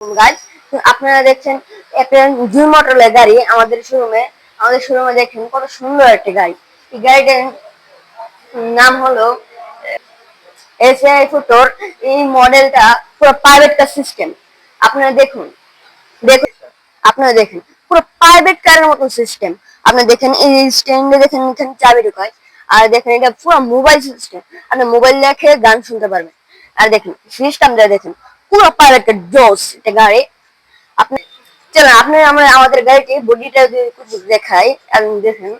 Guys, আপনারা দেখছেন একটা দুই মোটরের গাড়ি আমাদের শোরুমে দেখেন কত সুন্দর একটা গাড়ি। এই গাড়িটার নাম হলো SAI 4। এই মডেলটা পুরো প্রাইভেট কার সিস্টেম। আপনারা দেখুন, দেখুন আপনারা দেখেন পুরো প্রাইভেট কারের মতো সিস্টেম। আপনারা দেখেন এই স্ট্যান্ডে দেখেন এখানে চাবি ঢোকায়। আর দেখেন এটা পুরো মোবাইল সিস্টেম, আপনি মোবাইল দেখে গান শুনতে পারবেন। আর দেখেন সিস্টেমটা দেখেন পুরো প্রাইভেট কার জোস এটা গাড়ি। আপনি চলেন আপনি আমরা আমাদের গাড়িটি বডিটা যদি একটু দেখাই, আর দেখেন